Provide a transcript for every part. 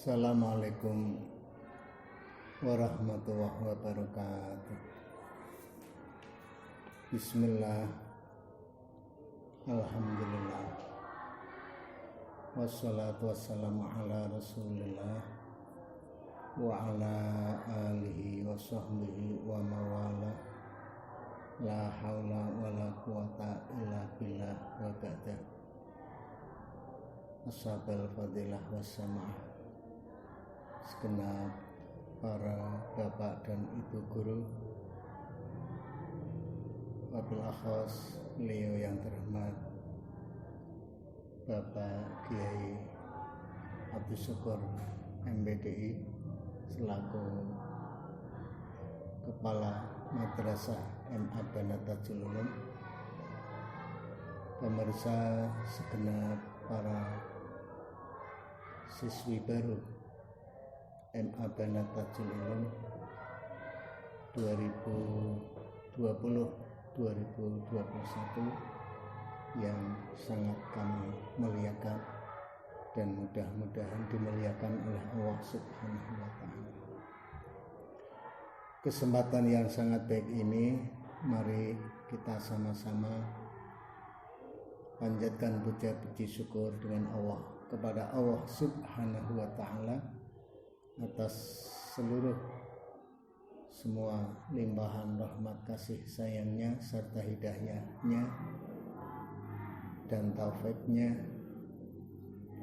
Assalamualaikum warahmatullahi wabarakatuh. Bismillah, alhamdulillah, wassalatu wassalamu ala rasulillah wa ala alihi wa sahbihi wa mawala, la hawla wa la quwata illa billah wa ba'da. Ashabal fadilah wassama'ah, segenap para bapak dan ibu guru, wabil akhos beliau yang terhormat Bapak Kiai Abdul Syukur MBDI selaku Kepala Madrasah MA Banatajul Ulum, pemirsa segenap para siswi baru MA Banatajul Ulum 2020-2021 yang sangat kami muliakan dan mudah-mudahan dimuliakan oleh Allah Subhanahu wa Ta'ala. Kesempatan yang sangat baik ini, mari kita sama-sama panjatkan puja-puji syukur dengan Allah kepada Allah Subhanahu wa Ta'ala atas seluruh semua limpahan rahmat kasih sayangnya serta hidayahnya dan taufiknya,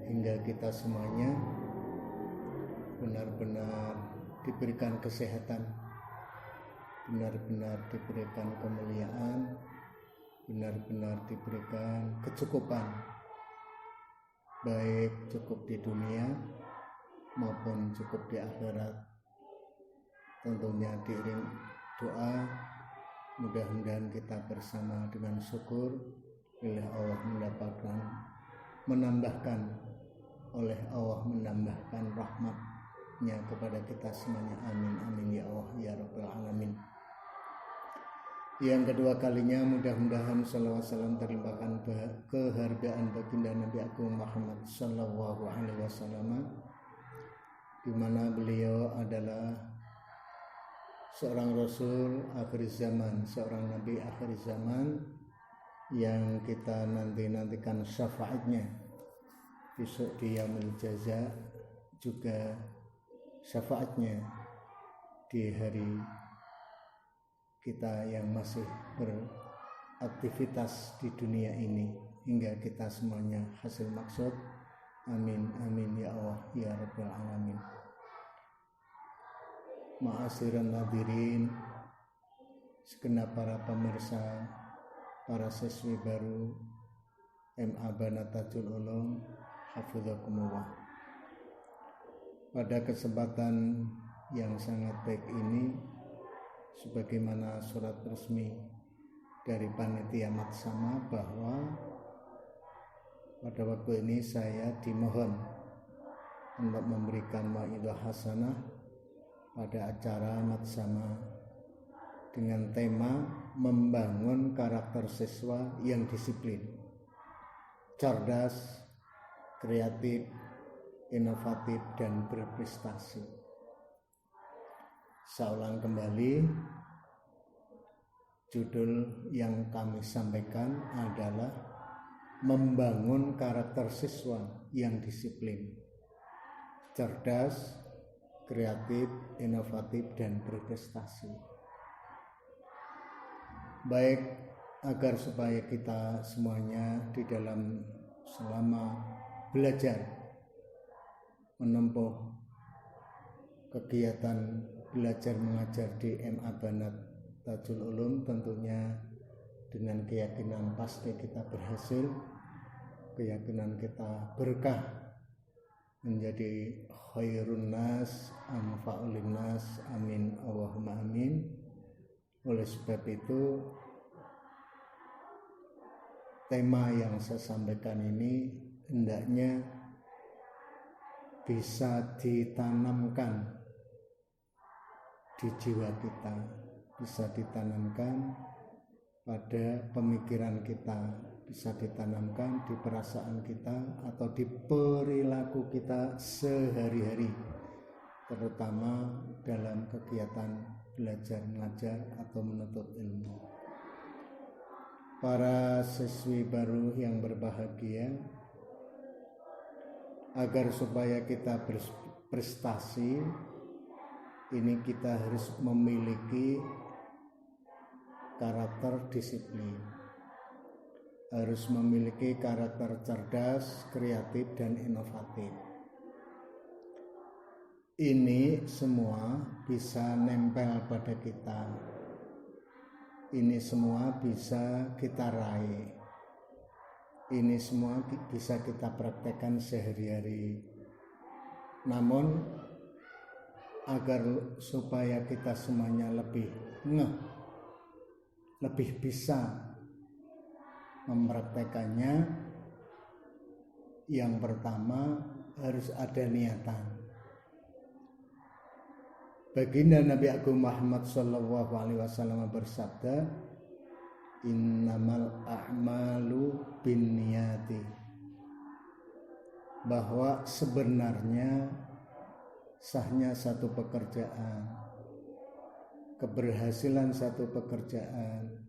hingga kita semuanya benar-benar diberikan kesehatan, benar-benar diberikan kemuliaan, benar-benar diberikan kecukupan, baik cukup di dunia maupun cukup di akhirat. Tentunya diiring doa, mudah-mudahan kita bersama dengan syukur oleh Allah menambahkan rahmatnya kepada kita semuanya. Amin amin ya Allah ya rabbal alamin. Yang kedua kalinya, mudah-mudahan salawat salam terlimpahkan kehargaan baginda Nabi Agung Muhammad sallallahu alaihi wasallam, di mana beliau adalah seorang rasul akhir zaman, seorang nabi akhir zaman yang kita nantikan syafaatnya besok di yaumul jaza, juga syafaatnya di hari kita yang masih beraktivitas di dunia ini, hingga kita semuanya hasil maksud. Amin amin ya Allah ya rabbal alamin. Ma'asyiral hadirin, segenap para pemirsa, para siswi baru MA Banatajul Ulum, hafizakumullah. Pada kesempatan yang sangat baik ini, sebagaimana surat resmi dari panitia Matsama, bahwa pada waktu ini saya dimohon untuk memberikan mau'izah hasanah pada acara Matsama dengan tema membangun karakter siswa yang disiplin, cerdas, kreatif, inovatif, dan berprestasi. Saya ulang kembali, judul yang kami sampaikan adalah membangun karakter siswa yang disiplin, cerdas, kreatif, inovatif, dan berprestasi. Baik, agar supaya kita semuanya di dalam selama belajar menempuh kegiatan belajar mengajar di MA Banatajul Ulum, tentunya dengan keyakinan pasti kita berhasil, keyakinan kita berkah, menjadi khairun nas, anfa'ul linnas, amin Allahumma amin. Oleh sebab itu, tema yang saya sampaikan ini hendaknya bisa ditanamkan di jiwa kita, bisa ditanamkan pada pemikiran kita bisa ditanamkan di perasaan kita atau di perilaku kita sehari-hari, terutama dalam kegiatan belajar mengajar atau menuntut ilmu. Para siswi baru yang berbahagia, agar supaya kita berprestasi, ini kita harus memiliki karakter disiplin, harus memiliki karakter cerdas, kreatif, dan inovatif. Ini semua bisa nempel pada kita. Ini semua bisa kita raih. Ini semua bisa kita praktekkan sehari-hari. Namun agar supaya kita semuanya lebih bisa mempraktekannya, yang pertama harus ada niatan. Baginda Nabi Agung Muhammad SAW bersabda, innamal a'malu binniyati, bahwa sebenarnya sahnya satu pekerjaan, keberhasilan satu pekerjaan,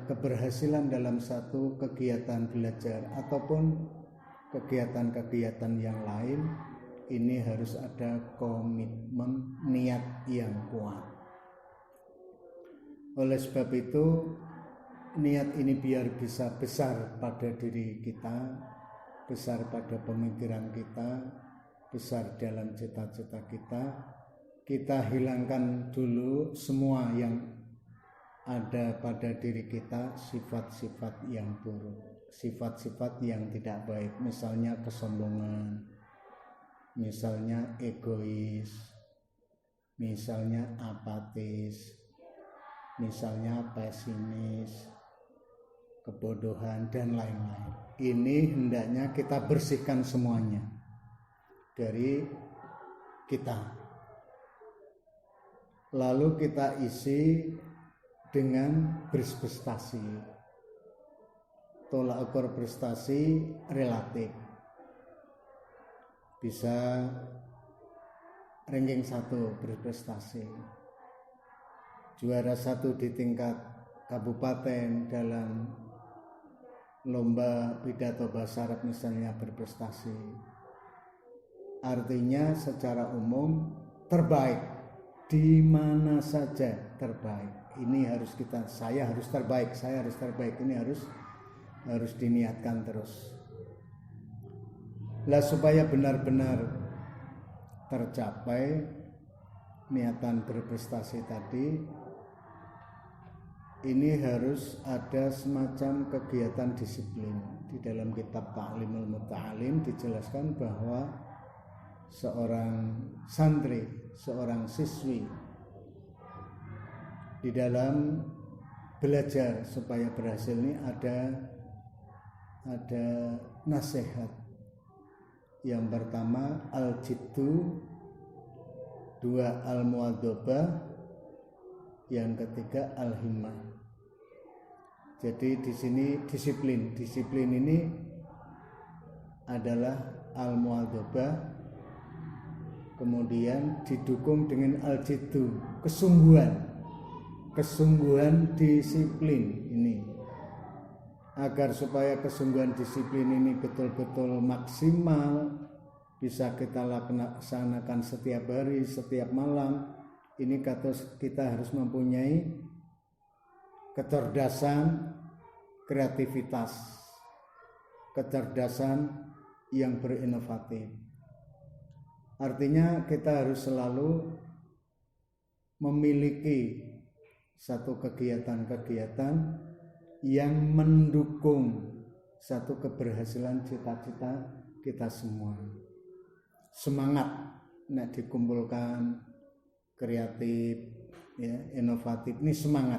keberhasilan dalam satu kegiatan belajar ataupun kegiatan-kegiatan yang lain, ini harus ada komitmen niat yang kuat. Oleh sebab itu, niat ini biar bisa besar pada diri kita, besar pada pemikiran kita, besar dalam cita-cita kita hilangkan dulu semua yang ada pada diri kita, sifat-sifat yang buruk, sifat-sifat yang tidak baik, misalnya kesombongan, misalnya egois, misalnya apatis, misalnya pesimis, kebodohan, dan lain-lain. Ini hendaknya kita bersihkan semuanya dari kita. Lalu kita isi dengan berprestasi. Tolak ukur prestasi relatif. Bisa ranking 1 berprestasi, juara 1 di tingkat kabupaten dalam lomba pidato bahasa Arab misalnya, berprestasi. Artinya secara umum terbaik, di mana saja terbaik. Ini harus saya harus terbaik, ini harus diniatkan terus. Lah supaya benar-benar tercapai niatan berprestasi tadi, ini harus ada semacam kegiatan disiplin. Di dalam kitab Ta'limul Muta'alim dijelaskan bahwa seorang santri, seorang siswi di dalam belajar supaya berhasil ini ada nasihat. Yang pertama al-jiddu, 2 al-muadzabah, yang ketiga al-himmah. Jadi di sini disiplin ini adalah al-muadzabah, kemudian didukung dengan al-jiddu, kesungguhan disiplin ini. Agar supaya kesungguhan disiplin ini betul-betul maksimal, bisa kita laksanakan setiap hari, setiap malam, ini kita harus mempunyai kecerdasan, kreativitas, kecerdasan yang berinovatif. Artinya kita harus selalu memiliki satu kegiatan-kegiatan yang mendukung satu keberhasilan cita-cita kita semua. Semangat dikumpulkan, kreatif, inovatif, ini semangat.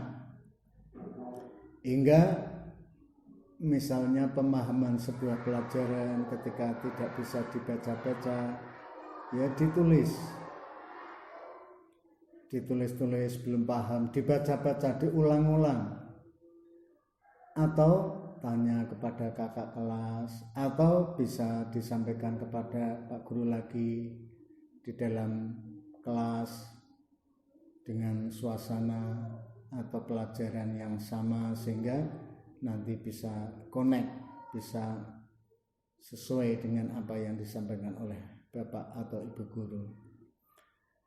Hingga misalnya pemahaman sebuah pelajaran ketika tidak bisa dibaca-baca, ya ditulis belum paham, dibaca-baca, diulang-ulang. atau tanya kepada kakak kelas, atau bisa disampaikan kepada Pak Guru lagi di dalam kelas dengan suasana atau pelajaran yang sama, sehingga nanti bisa connect, bisa sesuai dengan apa yang disampaikan oleh Bapak atau Ibu Guru.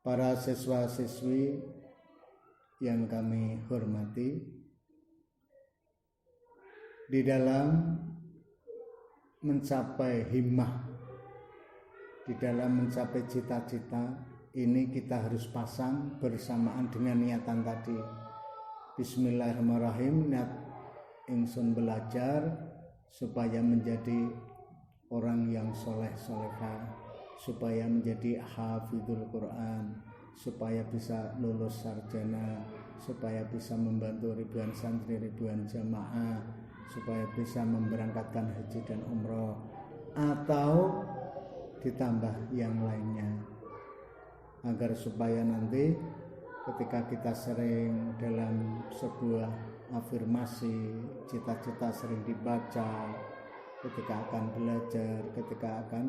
Para siswa-siswi yang kami hormati, di dalam mencapai himmah, di dalam mencapai cita-cita ini kita harus pasang bersamaan dengan niatan tadi. Bismillahirrahmanirrahim, niat ingsun belajar supaya menjadi orang yang soleh-solehah, supaya menjadi hafidhul Quran, supaya bisa lulus sarjana, supaya bisa membantu ribuan santri, ribuan jamaah, supaya bisa memberangkatkan haji dan umroh, atau ditambah yang lainnya, agar supaya nanti ketika kita sering dalam sebuah afirmasi, cita-cita sering dibaca ketika akan belajar, ketika akan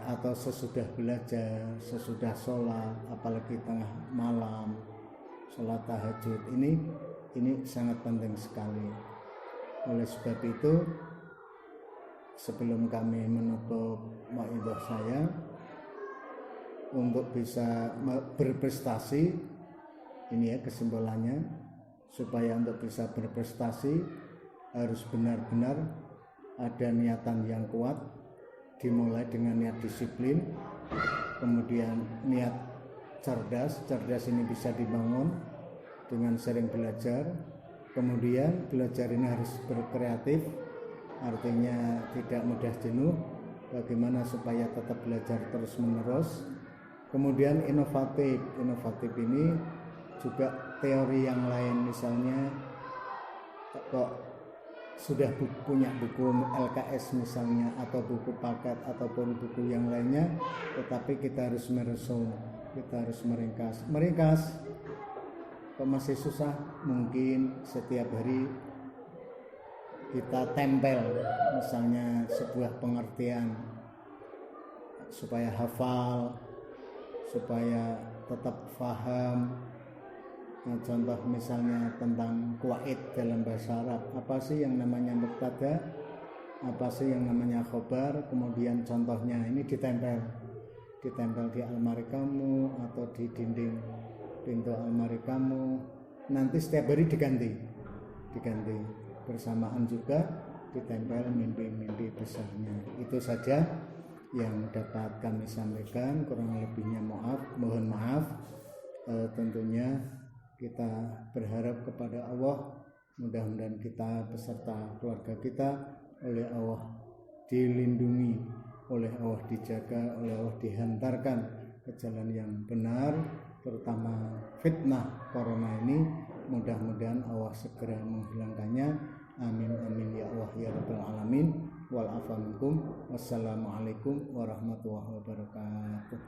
atau sesudah belajar, sesudah sholat, apalagi tengah malam, sholat tahajud, ini sangat penting sekali. Oleh sebab itu, sebelum kami menutup mau'idhah saya, untuk bisa berprestasi, ini ya kesimpulannya, supaya untuk bisa berprestasi harus benar-benar ada niatan yang kuat, dimulai dengan niat disiplin, kemudian niat cerdas ini bisa dibangun dengan sering belajar, kemudian belajar ini harus berkreatif, artinya tidak mudah jenuh, bagaimana supaya tetap belajar terus menerus, kemudian inovatif ini juga teori yang lain, misalnya kok sudah punya buku LKS misalnya, atau buku paket ataupun buku yang lainnya, tetapi kita harus meresum, kita harus meringkas. Kok masih susah, mungkin setiap hari kita tempel misalnya sebuah pengertian supaya hafal, supaya tetap paham. Contoh misalnya tentang kuwaid dalam bahasa Arab, apa sih yang namanya mubtada, apa sih yang namanya khobar, kemudian contohnya ini ditempel di almari kamu atau di dinding pintu almari kamu, nanti setiap hari diganti, bersamaan juga ditempel mimpi-mimpi besarnya. Itu saja yang dapat kami sampaikan, kurang lebihnya mohon maaf. Tentunya kita berharap kepada Allah, mudah-mudahan kita beserta keluarga kita oleh Allah dilindungi, oleh Allah dijaga, oleh Allah dihantarkan ke jalan yang benar, terutama fitnah corona ini, mudah-mudahan Allah segera menghilangkannya. Amin amin ya Allah ya rabbal alamin. Wal afa minkum. Wassalamualaikum warahmatullahi wabarakatuh.